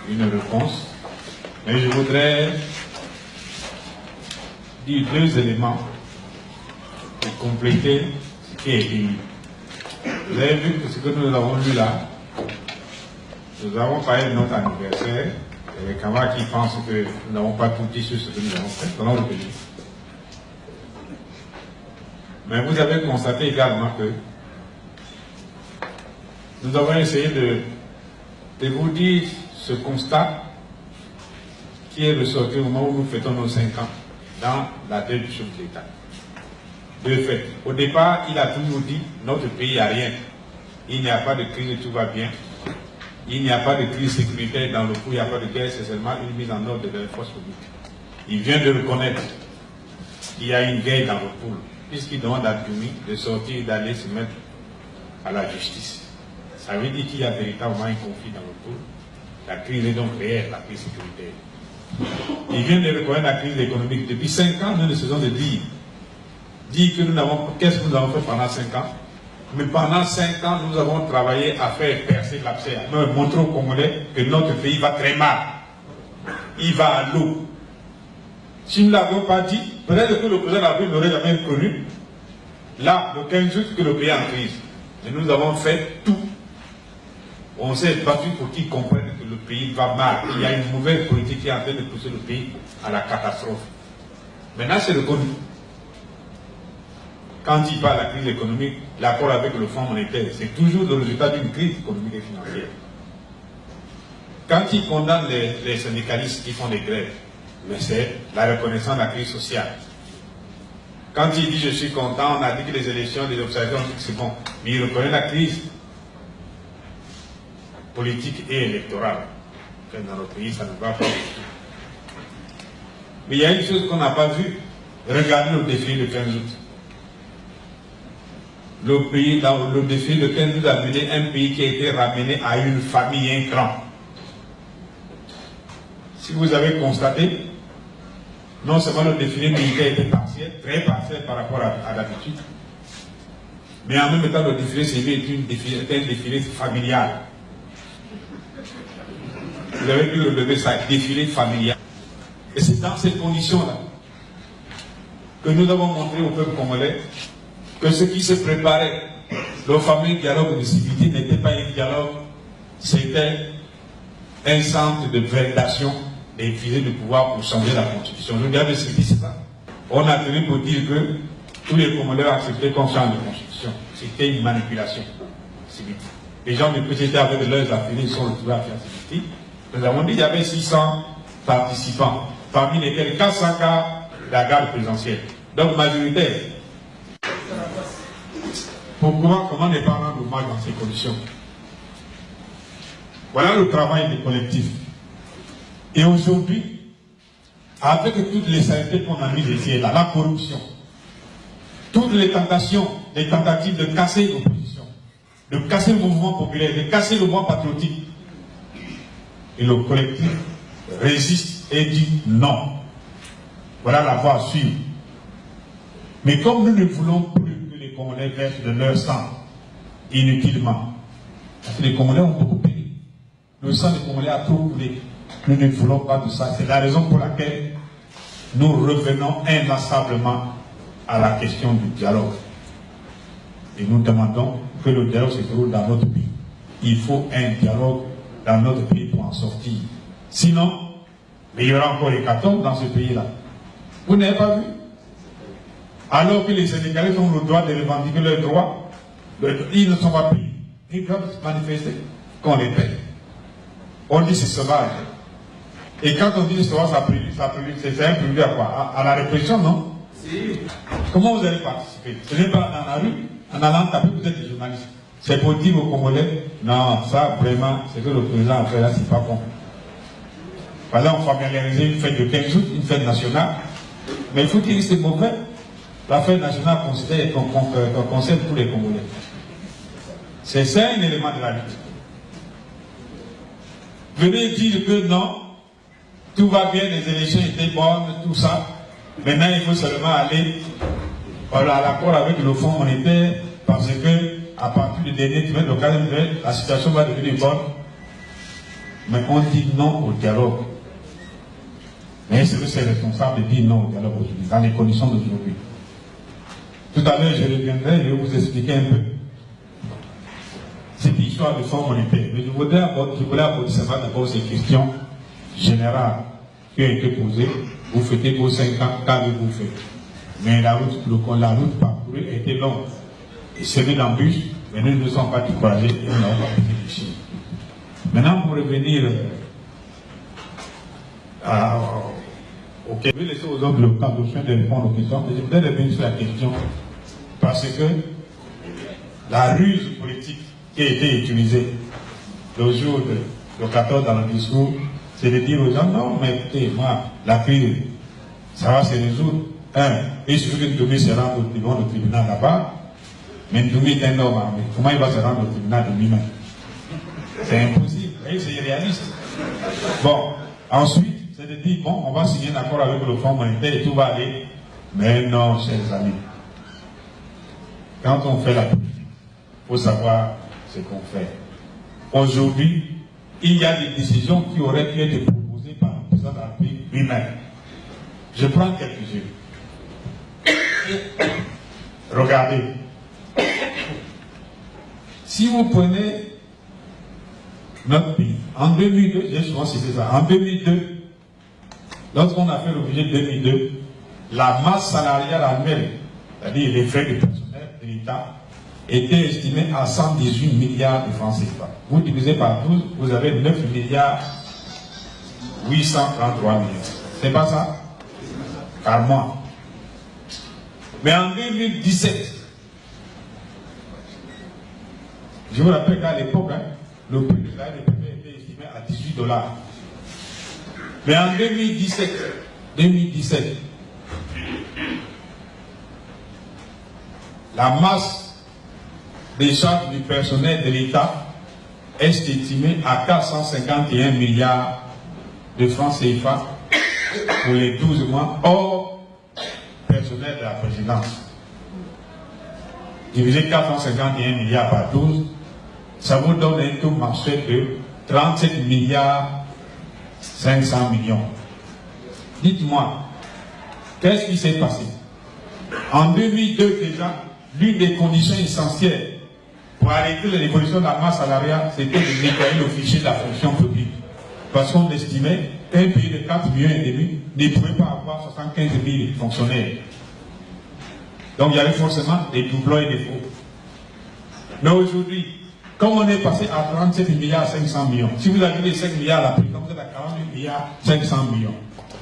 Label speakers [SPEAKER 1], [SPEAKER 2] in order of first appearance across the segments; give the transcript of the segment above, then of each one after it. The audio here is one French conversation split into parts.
[SPEAKER 1] une réponse, mais je voudrais dire 2 éléments pour compléter ce qui est dit. Vous avez vu que ce que nous avons lu là, nous avons parlé de notre anniversaire, et les camarades qui pensent que nous n'avons pas tout dit sur ce que nous avons fait dans notre pays. Mais vous avez constaté également que nous avons essayé de vous dire ce constat qui est ressorti au moment où nous fêtons nos 5 ans dans la tête du chef de l'État. De fait, au départ, il a toujours dit notre pays n'a rien. Il n'y a pas de crise, tout va bien. Il n'y a pas de crise sécuritaire dans le coup, il n'y a pas de guerre, c'est seulement une mise en ordre de la force publique. Il vient de reconnaître qu'il y a une guerre dans le pool, puisqu'il demande à Dioumi de sortir et d'aller se mettre à la justice. Ça veut dire qu'il y a véritablement un conflit dans le pool. La crise est donc réelle, la crise sécuritaire. Il vient de reconnaître la crise économique. Depuis 5 ans, nous ne cessons de dire que nous n'avons, qu'est-ce que nous avons fait pendant 5 ans? Mais pendant 5 ans, nous avons travaillé à faire percer l'abcès, à montrer aux Congolais que notre pays va très mal. Il va à l'eau. Si nous ne l'avons pas dit, peut-être que le président Abdou n'aurait jamais connu, là, le 15 août, que le pays est en crise. Mais nous avons fait tout. On s'est battu pour qu'ils comprennent que le pays va mal. Il y a une mauvaise politique qui est en train de pousser le pays à la catastrophe. Maintenant, c'est le connu. Quand il parle de la crise économique, l'accord avec le Fonds monétaire, c'est toujours le résultat d'une crise économique et financière. Quand il condamne les syndicalistes qui font des grèves, c'est la reconnaissance de la crise sociale. Quand il dit je suis content, on a dit que les élections, les observateurs ont dit que c'est bon, mais il reconnaît la crise politique et électorale. Dans notre pays, ça ne va pas du tout. Mais il y a une chose qu'on n'a pas vue. Regardez le défilé de 15 août. Le pays, dans le défilé de 15 août, a mené un pays qui a été ramené à une famille, un clan. Si vous avez constaté, non seulement le défilé militaire était partiel, très partiel par rapport à d'habitude, mais en même temps le défilé civil est un défilé familial. Vous avez pu relever ça, défilé familial. Et c'est dans ces conditions-là que nous avons montré au peuple congolais que ce qui se préparait, le fameux dialogue de civilité n'était pas un dialogue, c'était un centre de validation des visées de pouvoir pour changer la constitution. Le dialogue de civilité, c'est ça. On a tenu pour dire que tous les Congolais acceptaient qu'on change de constitution. C'était une manipulation civilité. Les gens du PCT avec leurs affiliés sont retrouvés à faire civilité. Nous avons dit qu'il y avait 600 participants, parmi lesquels 400 cas de la garde présidentielle. Donc majoritaire. Pourquoi, comment ne pas rendre hommage dans ces conditions? Voilà le travail des collectifs. Et aujourd'hui, avec toutes les saletés qu'on a mises ici et là, la corruption, toutes les tentations, les tentatives de casser l'opposition, de casser le mouvement populaire, de casser le mouvement patriotique, et le collectif résiste et dit non. Voilà la voie à suivre. Mais comme nous ne voulons plus que les Congolais versent de leur sang inutilement, parce que les Congolais ont beaucoup payé, le sang des Congolais a trop coulé, nous ne voulons pas de ça. C'est la raison pour laquelle nous revenons inlassablement à la question du dialogue. Et nous demandons que le dialogue se déroule dans notre pays. Il faut un dialogue dans notre pays pour en sortir. Sinon, mais il y aura encore les hécatombe dans ce pays-là. Vous n'avez pas vu? Alors que les Sénégalais ont le droit de revendiquer leurs droits, ils ne sont pas payés. Ils doivent se manifester qu'on les paye. On dit c'est sauvage. Et quand on dit c'est sauvage, c'est un prélude à quoi? À la répression, non? Si. Comment vous allez participer? Ce n'est pas dans la rue, en allant taper, vous êtes des journalistes. C'est pour dire aux Congolais, non, ça vraiment, c'est que le président a fait là, c'est pas bon. Par exemple, on familiarisait une fête de 15 août, une fête nationale, mais il faut dire que c'est mauvais. La fête nationale concerne tous les Congolais. C'est ça un élément de la lutte. Venez dire que non, tout va bien, les élections étaient bonnes, tout ça. Maintenant, il faut seulement aller à l'accord avec le Fonds monétaire, parce que à partir du dernier trimestre, la situation va devenir bonne. mais on dit non au dialogue. Mais est-ce que c'est responsable de dire non au dialogue aujourd'hui, dans les conditions d'aujourd'hui? Tout à l'heure, je reviendrai, je vais vous expliquer un peu cette histoire de forme monétaire. Mais je voulais aborder seulement d'abord ces questions générales qui ont été posées. Vous fêtez vos 5 ans, qu'avez-vous fait? Mais la route parcourue a été longue et semée d'embûches, mais nous ne sommes pas découragés et nous n'avons pas pu réfléchir. Maintenant, pour revenir je vais laisser aux autres le temps de répondre aux questions, mais je voudrais revenir sur la question parce que la ruse politique qui a été utilisée le jour le 14 dans le discours, c'est de dire aux gens, non, mais écoutez, moi, la crise, ça va se résoudre. Il suffit que Ndoumé se rende au tribunal là-bas, mais Ndoumé est un homme armé. Comment il va se rendre au tribunal de lui-même? C'est impossible, c'est irréaliste. Bon, ensuite, c'est de dire, bon, on va signer un accord avec le Fonds monétaire et tout va aller. Mais non, chers amis. Quand on fait la politique, il faut savoir ce qu'on fait. Aujourd'hui, il y a des décisions qui auraient pu être proposées par le président de la République lui-même. Je prends quelques-unes. Regardez. Si vous prenez notre pays, en 2002, j'ai souvent cité ça, en 2002, lorsqu'on a fait le budget 2002, la masse salariale annuelle, c'est-à-dire les frais de personnel de l'État, était estimée à 118 milliards de francs CFA. Vous divisez par 12, vous avez 9 milliards 833 millions. C'est pas ça? Par mois. Mais en 2017, je vous rappelle qu'à l'époque, le prix de salaire de PPE était estimé à 18 $. Mais en 2017, la masse des charges du personnel de l'État est estimée à 451 milliards de francs CFA pour les 12 mois hors personnel de la présidence. Diviser 451 milliards par 12, ça vous donne un taux mensuel de 37 milliards 500 millions. Dites-moi, qu'est-ce qui s'est passé? En 2002 déjà, l'une des conditions essentielles pour arrêter l'évolution de la masse salariale, c'était de nettoyer le fichier de la fonction publique. Parce qu'on estimait qu'un pays de 4,5 millions ne pouvait pas avoir 75 000 fonctionnaires. Donc il y avait forcément des doublons et des faux. Mais aujourd'hui, comme on est passé à 37 milliards 500 millions, si vous avez les 5 milliards à la présidence, vous êtes à 48 milliards 500 millions.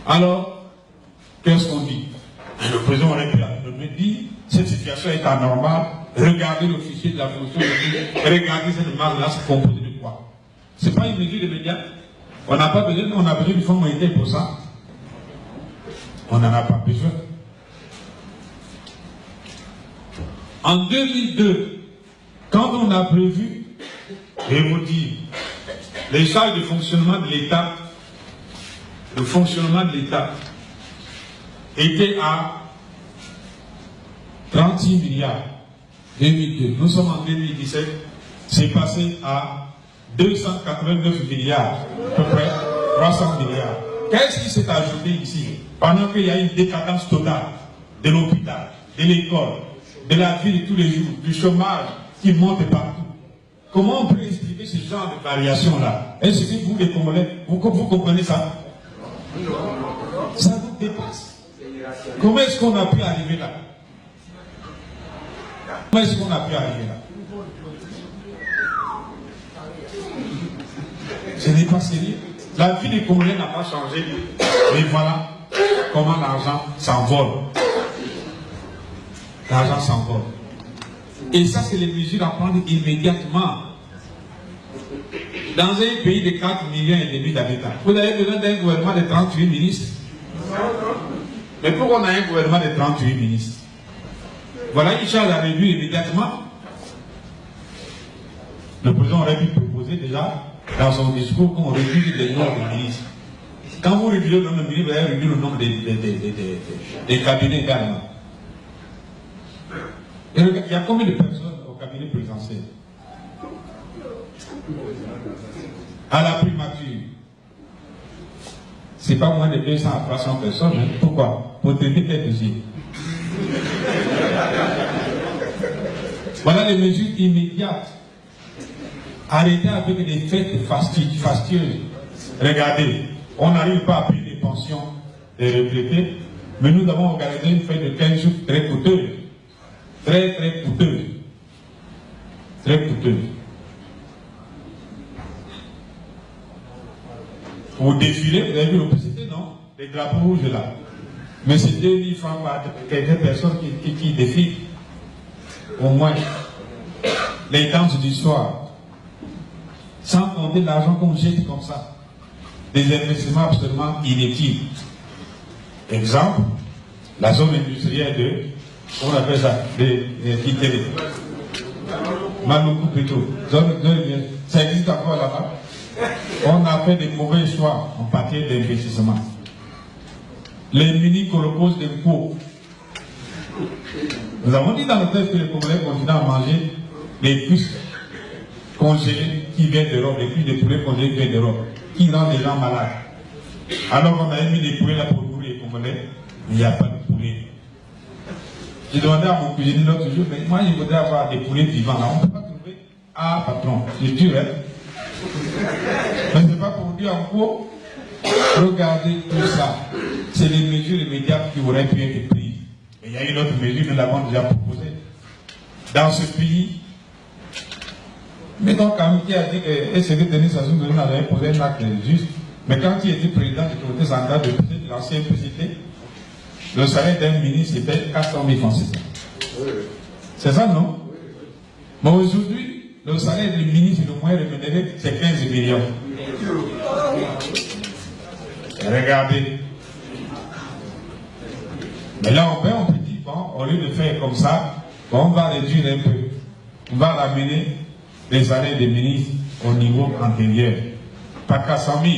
[SPEAKER 1] Alors, qu'est-ce qu'on dit? Le président aurait pu me dire, cette situation est anormale, regardez le fichier de la fonction publique, regardez cette masse-là, c'est composé de quoi? Ce n'est pas une mesure immédiate. On n'a pas besoin, on a besoin du fonds monétaire pour ça. On n'en a pas besoin. En 2002, quand on a prévu, je vais vous dire, les charges de fonctionnement de l'État, le fonctionnement de l'État était à 36 milliards. 2002. Nous sommes en 2017, c'est passé à 289 milliards, à peu près 300 milliards. Qu'est-ce qui s'est ajouté ici? Pendant qu'il y a une décadence totale de l'hôpital, de l'école, de la vie de tous les jours, du chômage qui monte partout. Comment on peut expliquer ce genre de variation-là? Est-ce que vous, les Congolais, vous comprenez ça? Ça vous dépasse. Comment est-ce qu'on a pu arriver là? Comment est-ce qu'on a pu arriver là? Ce n'est pas sérieux. La vie des Congolais n'a pas changé. Mais voilà comment l'argent s'envole. L'argent s'envole. Et ça, c'est les mesures à prendre immédiatement. Dans un pays de 4,5 millions d'habitants, vous avez besoin d'un gouvernement de 38 ministres. Mais pourquoi on a un gouvernement de 38 ministres? Voilà une charge à réduire immédiatement. Le président aurait pu proposer déjà dans son discours qu'on réduise le nombre de ministres. Quand vous réduisez le nombre de ministres, vous allez réduire le nombre des cabinets également. Et il y a combien de personnes au cabinet présidentiel? à la primature. Ce n'est pas moins de 200 à 300 personnes. Hein. Pourquoi? Pour traiter tes dossiers. Voilà les mesures immédiates. Arrêtez avec des fêtes fastueuses. Regardez, on n'arrive pas à payer les pensions des retraités, mais nous avons organisé une fête de 15 jours très coûteuse. Très coûteuse. Très coûteuse. Au défilé, vous avez vu l'opacité, non? Les drapeaux rouges là. Mais c'est 2000 francs par quelques personnes qui défilent. Au moins. Les danses du soir. Sans compter l'argent qu'on jette comme ça. Des investissements absolument inutiles. Exemple, la zone industrielle de, on appelle ça, des Kitéré. Maloukou plutôt. Ça existe encore là-bas. On a fait des mauvais choix en paquet d'investissement. Les mini-colocos d'impôts. Nous avons dit dans le texte que les Congolais continuent à manger des puces congelées qui viennent d'Europe, des cuisses de poulet congelées qui viennent d'Europe, qui rendent les gens malades. Alors qu'on avait mis des poulets là pour nous les Congolais, mais il n'y a pas de poulet. J'ai demandé à mon cuisinier l'autre jour, mais moi je voudrais avoir des poulets vivants là. On ne peut pas trouver. Ah patron, c'est dur, hein. Mais ce n'est pas pour dire en gros, regardez tout ça. C'est les mesures immédiates qui auraient pu être prises. Et il y a une autre mesure, nous l'avons déjà proposée. Dans ce pays, mais donc quand même qui a dit que SCD Denis Sassou Nguesso avait posé un acte juste, mais quand il était président du comité central de l'ancienne PCT, le salaire d'un ministre était 400 000 francs. C'est ça, non? Mais aujourd'hui, le salaire du ministre le moins rémunéré, c'est 15 millions. Et regardez. Mais là, on peut dire, bon, au lieu de faire comme ça, bon, on va réduire un peu. On va ramener les salaires des ministres au niveau antérieur. Pas qu'à 100 000.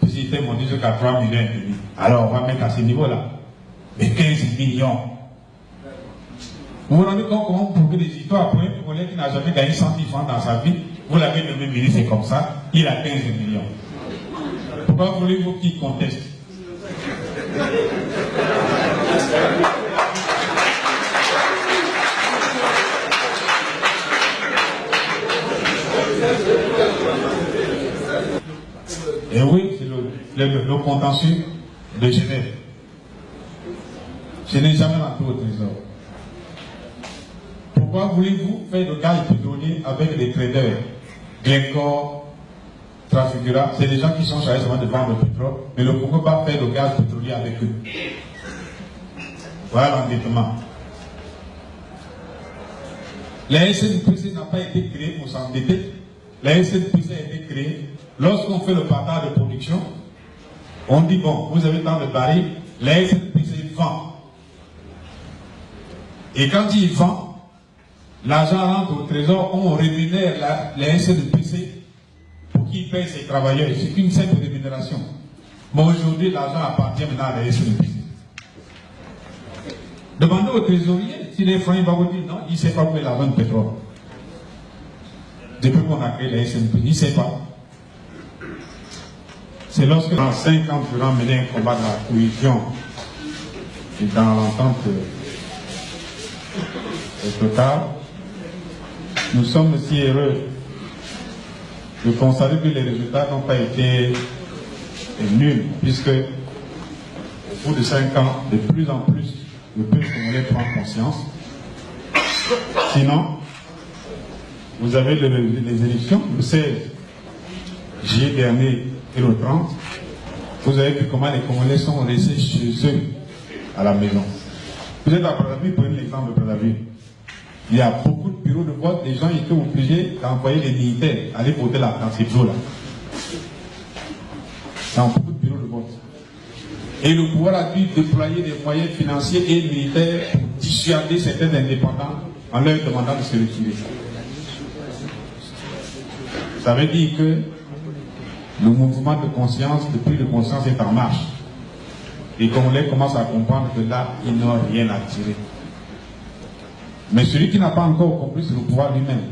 [SPEAKER 1] Si c'était mon dit jusqu'à 3 millions et demi. Alors, on va mettre à ce niveau-là. Mais 15 millions. Vous vous rendez compte comment vous pouvez des histoires pour un Congolais qui n'a jamais gagné 100 000 francs dans sa vie, vous l'avez nommé ministre, c'est comme ça, il a 15 millions. Pourquoi voulez-vous qu'il conteste? Et oui, c'est le contentieux de Genève. Je n'ai jamais rentré au trésor. Pourquoi voulez-vous faire le gaz pétrolier avec les traders, Glencore, Trafigura? C'est des gens qui sont chargés seulement de vendre le pétrole, mais le Congo va faire le gaz pétrolier avec eux. Voilà l'endettement. La SNPC n'a pas été créée pour s'endetter. La SNPC a été créée lorsqu'on fait le partage de production. On dit, bon, vous avez tant de barils, la SNPC vend. Et quand il vend, l'argent rentre au trésor, on rémunère la SNPC pour qu'il paye ses travailleurs. C'est une simple rémunération. Mais aujourd'hui, l'argent appartient maintenant à la SNPC. Demandez au trésorier, s'il est franc, il va vous dire non, il ne sait pas où est l'argent de pétrole. Depuis qu'on a créé la SNPC, il ne sait pas. C'est lorsque, dans 5 ans, nous avons mené un combat de la cohésion et dans l'entente totale, nous sommes si heureux de constater que les résultats n'ont pas été nuls, puisque au bout de 5 ans, de plus en plus, le peuple congolais prend conscience. Sinon, vous avez les élections, le 16 juillet dernier et le 30, vous avez vu comment les Congolais sont restés chez eux à la maison. Vous êtes à Brazzaville, prenez l'exemple de Brazzaville. Il y a beaucoup de bureaux de vote, les gens étaient obligés d'envoyer les militaires aller voter là, dans ces bureaux-là. Dans beaucoup de bureaux de vote. Et le pouvoir a dû déployer des moyens financiers et militaires pour dissuader certains indépendants en leur demandant de se retirer. Ça veut dire que le mouvement de conscience, le prix de conscience est en marche. Les Congolais commencent à comprendre que là, ils n'ont rien à tirer. Mais celui qui n'a pas encore compris, c'est le pouvoir lui-même.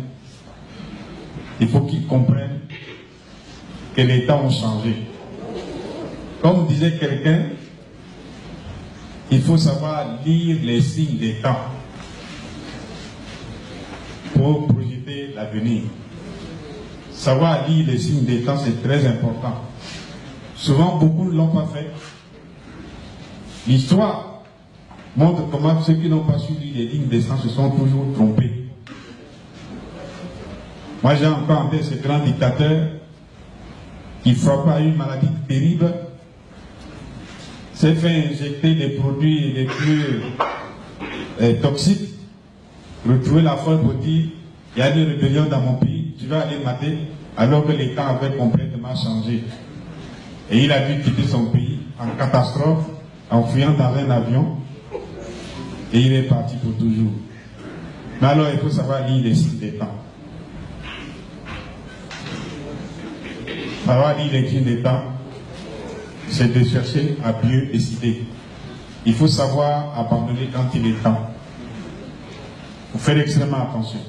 [SPEAKER 1] Il faut qu'il comprenne que les temps ont changé. Comme disait quelqu'un, il faut savoir lire les signes des temps pour projeter l'avenir. Savoir lire les signes des temps, c'est très important. Souvent, beaucoup ne l'ont pas fait. L'histoire montre comment ceux qui n'ont pas su lire les lignes des temps se sont toujours trompés. Moi, j'ai encore en tête ce grand dictateur qui frappa une maladie terrible, s'est fait injecter des produits les plus toxiques, retrouver la folle pour dire il y a une rébellion dans mon pays, je vais aller mater, alors que les temps avaient complètement changé. Et il a dû quitter son pays en catastrophe, en fuyant dans un avion, et il est parti pour toujours. Mais alors il faut savoir lire les signes des temps. Savoir lire les signes des temps, c'est de chercher à mieux décider. Il faut savoir abandonner quand il est temps. Il faut faire extrêmement attention.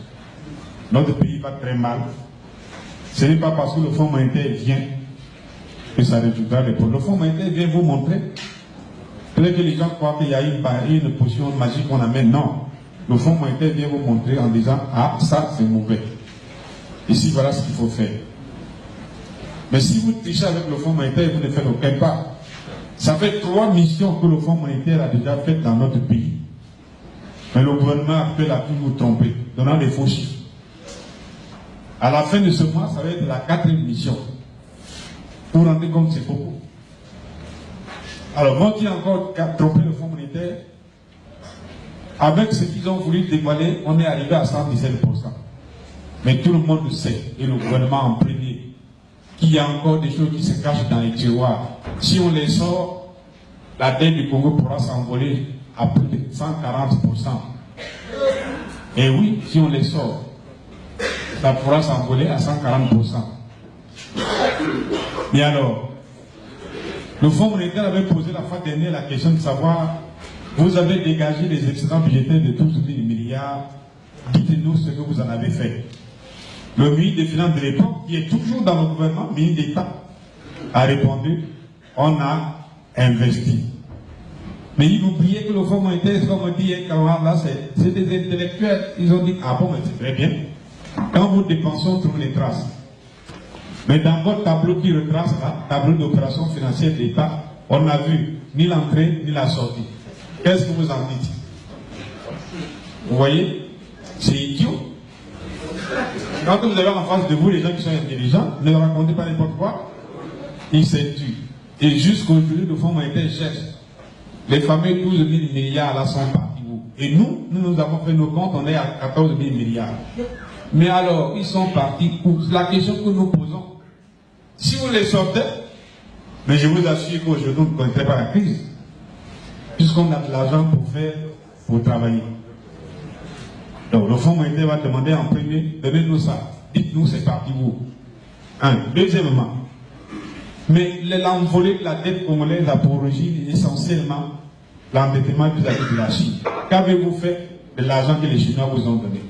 [SPEAKER 1] Notre pays va très mal. Ce n'est pas parce que le Fonds monétaire vient que ça résoudra les problèmes. Le Fonds monétaire vient vous montrer. Peut-être que les gens croient qu'il y a une potion magique qu'on amène. Non. Le Fonds monétaire vient vous montrer en disant « Ah, ça c'est mauvais. Ici, voilà ce qu'il faut faire. » Mais si vous trichez avec le Fonds monétaire, vous ne faites aucun pas. Ça fait 3 missions que le Fonds monétaire a déjà faites dans notre pays. Mais le gouvernement actuel a toujours trompé, donnant des faux chiffres. À la fin de ce mois, ça va être la 4e mission. Pour rendre compte, c'est beaucoup. Alors, moi qui ai encore trompé le Fonds monétaire, avec ce qu'ils ont voulu dévoiler, on est arrivé à 117%. Mais tout le monde le sait, et le gouvernement en premier, qu'il y a encore des choses qui se cachent dans les tiroirs. Si on les sort, la dette du Congo pourra s'envoler à plus de 140%. Et oui, si on les sort, ça pourra s'envoler à 140%. Mais alors, le Fonds monétaire avait posé la fois dernière la question de savoir, vous avez dégagé les excédents budgétaires de tous ces milliards, dites-nous ce que vous en avez fait. Le ministre des Finances de l'époque, qui est toujours dans le gouvernement, ministre d'État, a répondu, on a investi. Mais il oubliait que le Fonds monétaire, comme on dit, là, c'est des intellectuels. Ils ont dit, ah bon, mais c'est très bien. Quand vous dépensez, on trouve les traces. Mais dans votre tableau qui retrace là, tableau d'opération financière de l'État, on n'a vu ni l'entrée ni la sortie. Qu'est-ce que vous en dites? Vous voyez? C'est idiot. Quand vous avez en face de vous les gens qui sont intelligents, ne leur racontez pas n'importe quoi, ils se tuent. Et jusqu'aujourd'hui, le Fonds monétaire cherche. Les fameux 12 000 milliards là sont partis où? Et nous avons fait nos comptes, on est à 14 000 milliards. Mais alors, ils sont partis où? C'est la question que nous posons. Si vous les sortez, mais je vous assure qu'aujourd'hui, vous ne connaîtrez pas la crise. Puisqu'on a de l'argent pour travailler. Donc, le Fonds monétaire va demander en premier, donnez-nous ça. Dites-nous c'est parti où. Deuxièmement, mais l'envolée de la dette congolaise a pour origine essentiellement l'endettement vis-à-vis de la Chine. Qu'avez-vous fait de l'argent que les Chinois vous ont donné?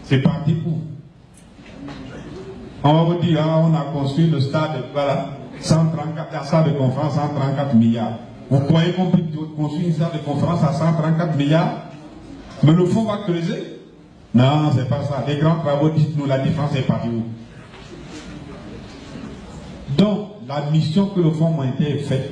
[SPEAKER 1] C'est parti où? On va vous dire, ah, on a construit le stade, voilà, 134, la salle de conférence, 134 milliards. Vous croyez qu'on peut construire une salle de conférence à 134 milliards? Mais le fonds va creuser? Non, c'est pas ça. Les grands travaux, dites-nous, la défense est partie où? Donc, la mission que le Fonds monétaire fait,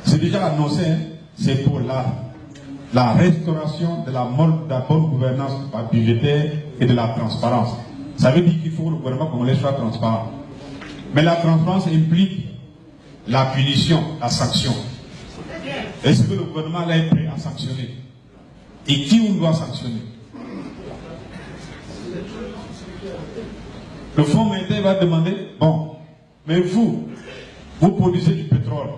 [SPEAKER 1] c'est déjà annoncé, hein, c'est pour la restauration de la bonne gouvernance budgétaire et de la transparence. Ça veut dire qu'il faut que le gouvernement congolais soit transparent. Mais la transparence implique la punition, la sanction. Est-ce que le gouvernement là est prêt à sanctionner? Et qui on doit sanctionner? Le Fonds monétaire va demander, bon, mais vous produisez du pétrole.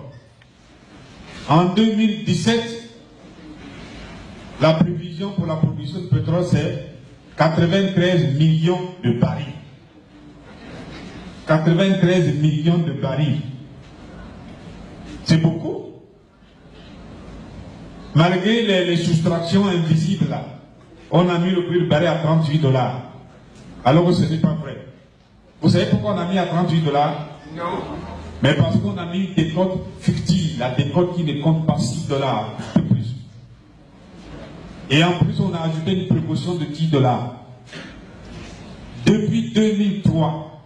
[SPEAKER 1] En 2017, la prévision pour la production de pétrole, c'est 93 millions de barils. 93 millions de barils. C'est beaucoup. Malgré les soustractions invisibles là, on a mis le prix du baril à $38. Alors que ce n'est pas vrai. Vous savez pourquoi on a mis à 38 $? Non. Mais parce qu'on a mis une décote fictive, la décote qui ne compte pas 6 $ de plus. Et en plus, on a ajouté une précaution de 10 $. Depuis 2003,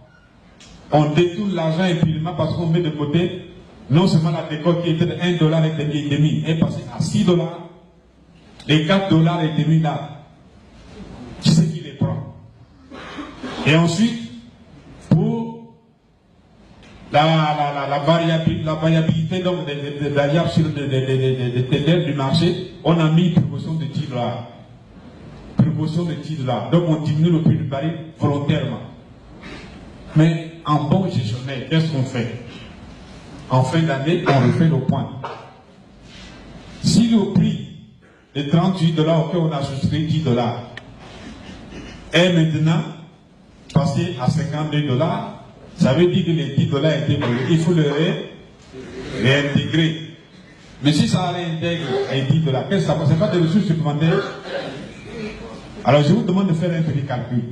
[SPEAKER 1] on détourne l'argent impunément parce qu'on met de côté, non seulement la décote qui était de 1 $, est passée à 6 $, les 4 $ là. Qui c'est qui les prend? Et ensuite, pour la variabilité donc, des variables sur des têtes du marché, on a mis une précaution de 10 $. Précaution de 10 $. Donc on diminue le prix du baril volontairement. Mais en bon gestionnaire, qu'est-ce qu'on fait? En fin d'année, on refait le point. Si le prix de 38 $ auquel on a souscrit 10 $ est maintenant passé à 52 $, ça veut dire que les 10 $ étaient volés. Il faut le réintégrer. Mais si ça réintègre les 10 $, qu'est-ce que ça passe? Ce n'est pas des ressources supplémentaires. Alors je vous demande de faire un petit calcul.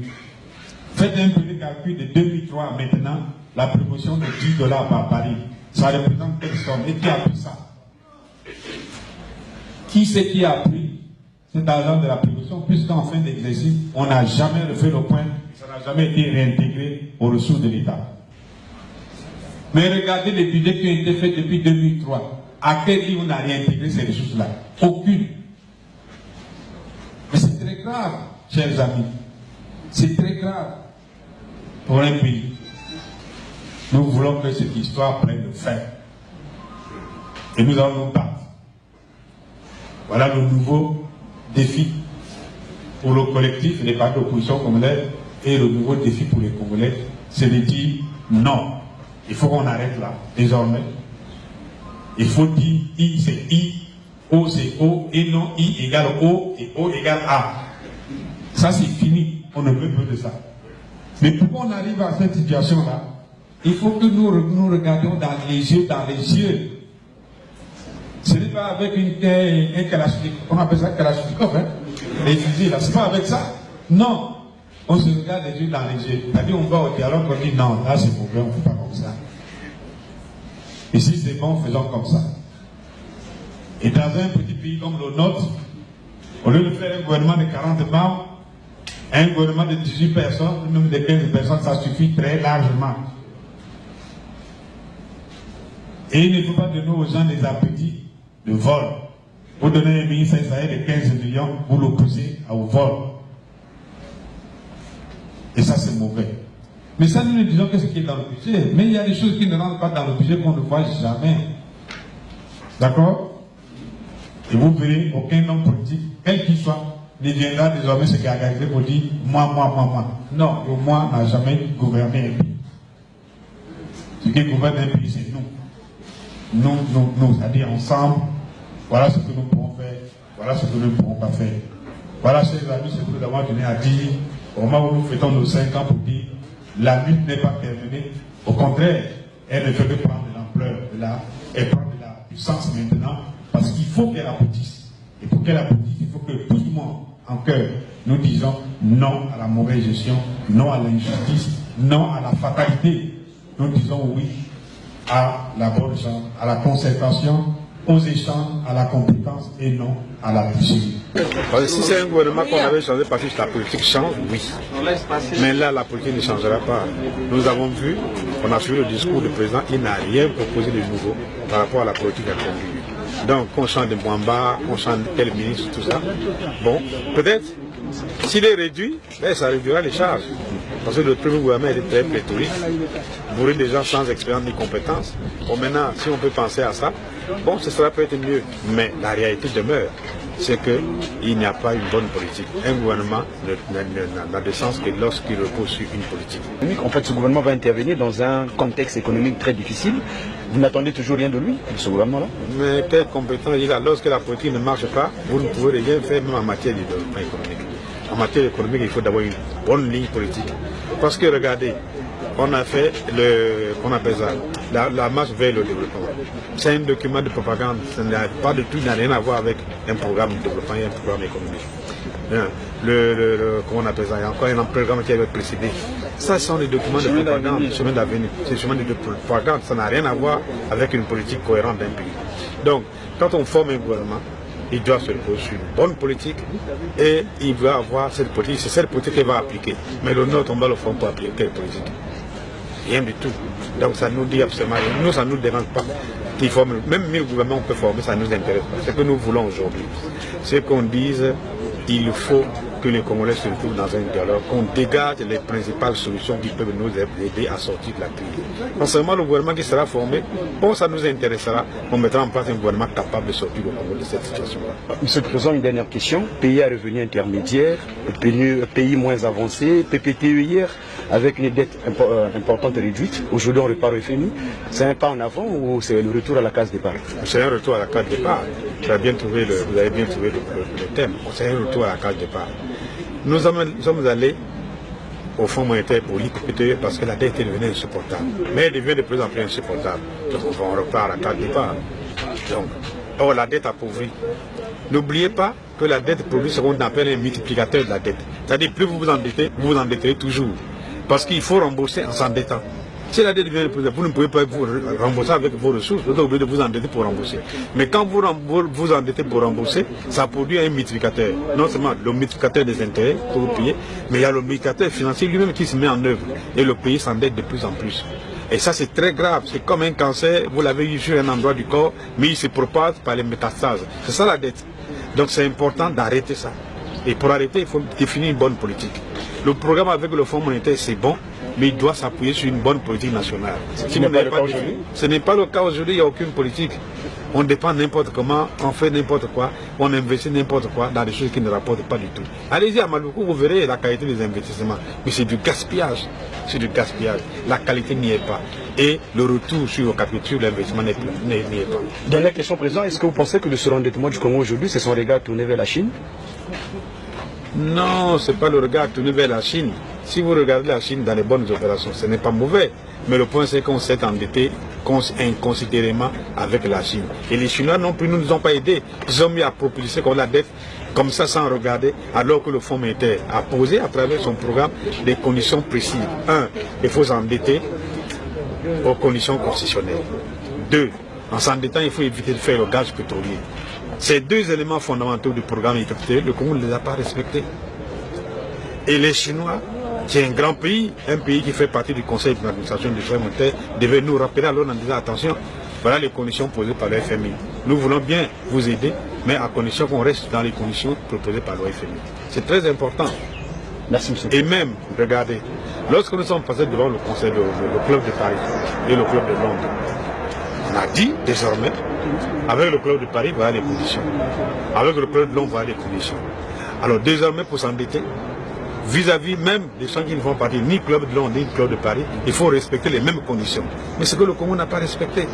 [SPEAKER 1] Faites un petit calcul de 2003 maintenant, la promotion de 10 $ par baril. Ça représente quelle somme? Et qui a pris ça? Qui c'est qui a pris cet argent de la précaution, puisqu'en fin d'exercice, on n'a jamais refait le point, ça n'a jamais été réintégré aux ressources de l'État. Mais regardez les budgets qui ont été faits depuis 2003. À quel niveau on a réintégré ces ressources-là? Aucune. Mais c'est très grave, chers amis. C'est très grave pour un pays. Nous voulons que cette histoire prenne le fin. Et nous allons nous battre. Voilà le nouveau défi pour le collectif, les partis d'opposition congolais, et le nouveau défi pour les Congolais, c'est de dire non. Il faut qu'on arrête là, désormais. Il faut dire I c'est I, O c'est O, et non I égale O, et O égale A. Ça c'est fini, on ne veut plus de ça. Mais pour qu'on arrive à cette situation-là, il faut que nous regardions dans les yeux. Ce n'est pas avec un kalachnikov, on appelle ça kalachnikov, hein? Les fusils là, c'est pas avec ça. Non, on se regarde les yeux dans les yeux. C'est-à-dire on va au dialogue, on dit non, là c'est mauvais, on ne fait pas comme ça. Et si c'est bon, faisons comme ça. Et dans un petit pays comme le nôtre, au lieu de faire un gouvernement de 40 membres, un gouvernement de 18 personnes, même de 15 personnes, ça suffit très largement. Et il ne faut pas donner aux gens des appétits de vol. Vous donnez un ministre de 15 millions, vous l'opposez au vol. Et ça, c'est mauvais. Mais ça, nous ne disons que ce qui est dans le budget. Mais il y a des choses qui ne rentrent pas dans le budget qu'on ne voit jamais. D'accord? Et vous verrez, aucun homme politique, quel qu'il soit, ne viendra désormais se gargariser pour dire moi. Non, le moi n'a jamais gouverné un pays. Ce qui gouverne un pays, c'est nous. Nous, c'est-à-dire ensemble, voilà ce que nous pouvons faire, voilà ce que nous ne pouvons pas faire. Voilà, chers amis, ce que nous avons donné à dire au moment où nous fêtons nos 5 ans pour dire la lutte n'est pas terminée. Au contraire, elle ne fait que prendre de l'ampleur et prendre de la puissance maintenant, parce qu'il faut qu'elle aboutisse. Et pour qu'elle aboutisse, il faut que tout le monde, en cœur, nous disons non à la mauvaise gestion, non à l'injustice, non à la fatalité. Nous disons oui à la bonne chance, à la concertation, aux échanges, à la compétence et non à la puissance.
[SPEAKER 2] Parce que si c'est un gouvernement qu'on avait changé parce que la politique change, oui. Mais là, la politique ne changera pas. Nous avons vu, on a suivi le discours du président, il n'a rien proposé de nouveau par rapport à la politique à conduire. Donc, on change de Mwamba, on change de tel ministre, tout ça. Bon, peut-être, s'il est réduit, ben, ça réduira les charges. Parce que le premier gouvernement était très pléthorique, bourré de gens sans expérience ni compétences. Bon, maintenant, si on peut penser à ça, bon, ce sera peut-être mieux. Mais la réalité demeure, c'est qu'il n'y a pas une bonne politique. Un gouvernement n'a de sens que lorsqu'il repose sur une politique.
[SPEAKER 3] En fait, ce gouvernement va intervenir dans un contexte économique très difficile. Vous n'attendez toujours rien de lui, de ce gouvernement-là? Mais
[SPEAKER 2] quelle compétence il a? Lorsque la politique ne marche pas, vous ne pouvez rien faire, même en matière de développement économique. En matière économique, il faut d'abord une bonne ligne politique. Parce que regardez, on a fait qu'on appelle ça, la marche vers le développement. C'est un document de propagande, ça n'a pas de tout, n'a rien à voir avec un programme de développement et un programme économique. Comment on appelle ça? Il y a encore un programme qui avait précédé. Ça, ce sont des documents de propagande, des chemins d'avenir. C'est des chemins de propagande, ça n'a rien à voir avec une politique cohérente d'un pays. Donc, quand on forme un gouvernement, il doit se reposer sur une bonne politique et il doit avoir cette politique. C'est cette politique qu'il va appliquer. Mais le nôtre, on va le faire pour appliquer quelle politique? Rien du tout. Donc ça nous dit absolument rien. Nous, ça ne nous dérange pas. Même 1000 gouvernements on peut former, ça ne nous intéresse pas. Ce que nous voulons aujourd'hui, c'est qu'on dise il faut que les Congolais se retrouvent dans un dialogue, qu'on dégage les principales solutions qui peuvent nous aider à sortir de la crise. Non seulement le gouvernement qui sera formé, bon, ça nous intéressera, on mettra en place un gouvernement capable de sortir le Congo de cette situation-là.
[SPEAKER 3] Monsieur le Président, une dernière question. Pays à revenu intermédiaire, pays moins avancé, PPTE hier, avec une dette importante et réduite. Aujourd'hui, on repart au FMI. C'est un pas en avant ou c'est le retour à la case départ?
[SPEAKER 2] C'est un retour à la case départ. Vous avez bien trouvé le thème. C'est un retour à la case départ. Nous sommes allés au Fonds monétaire pour l'IPPTE parce que la dette est devenue insupportable. Mais elle devient de plus en plus insupportable. Donc on repart à la case départ. Donc, or, la dette appauvrit. N'oubliez pas que la dette produit ce qu'on appelle un multiplicateur de la dette. C'est-à-dire plus vous vous endetterez toujours. Parce qu'il faut rembourser en s'endettant. Si la dette devient de plus en plus, vous ne pouvez pas vous rembourser avec vos ressources, vous êtes obligé de vous endetter pour rembourser. Mais quand vous vous endettez pour rembourser, ça produit un multiplicateur. Non seulement le multiplicateur des intérêts que vous payez, mais il y a le multiplicateur financier lui-même qui se met en œuvre. Et le pays s'endette de plus en plus. Et ça, c'est très grave. C'est comme un cancer, vous l'avez eu sur un endroit du corps, mais il se propage par les métastases. C'est ça la dette. Donc c'est important d'arrêter ça. Et pour arrêter, il faut définir une bonne politique. Le programme avec le Fonds monétaire, c'est bon, mais il doit s'appuyer sur une bonne politique nationale.
[SPEAKER 3] Ce n'est pas le cas aujourd'hui.
[SPEAKER 2] Ce n'est pas le cas aujourd'hui, il n'y a aucune politique. On dépend n'importe comment, on fait n'importe quoi, on investit n'importe quoi dans des choses qui ne rapportent pas du tout. Allez-y à Maluku, vous verrez la qualité des investissements. Mais c'est du gaspillage. C'est du gaspillage. La qualité n'y est pas. Et le retour sur le capital, l'investissement n'y est pas.
[SPEAKER 3] Dernière question, Président, est-ce que vous pensez que le surendettement du Congo aujourd'hui, c'est son regard tourné vers la Chine?
[SPEAKER 2] Non, ce n'est pas le regard tourné vers la Chine. Si vous regardez la Chine dans les bonnes opérations, ce n'est pas mauvais. Mais le point, c'est qu'on s'est endetté inconsidérément avec la Chine. Et les Chinois non plus ne nous ont pas aidés. Ils ont mis à propulser comme la dette, comme ça sans regarder, alors que le Fonds monétaire a posé à travers son programme des conditions précises. 1. Il faut s'endetter aux conditions constitutionnelles. 2. En s'endettant, il faut éviter de faire le gaz pétrolier. Ces deux éléments fondamentaux du programme IPPTE, le Congo ne les a pas respectés. Et les Chinois, c'est un grand pays, un pays qui fait partie du Conseil d'administration du Fonds monétaire, devait nous rappeler alors en disant attention, voilà les conditions posées par le FMI. Nous voulons bien vous aider, mais à condition qu'on reste dans les conditions proposées par le FMI. C'est très important.
[SPEAKER 3] Merci, monsieur.
[SPEAKER 2] Et même, regardez, lorsque nous sommes passés devant le Conseil, le club de Paris et le club de Londres, on a dit désormais, avec le club de Paris, voilà les conditions. Avec le club de Londres, voilà les conditions. Alors désormais, pour s'endetter, vis-à-vis même des gens qui ne font partie ni club de Londres ni club de Paris, il faut respecter les mêmes conditions. Mais ce que le Congo n'a pas respecté.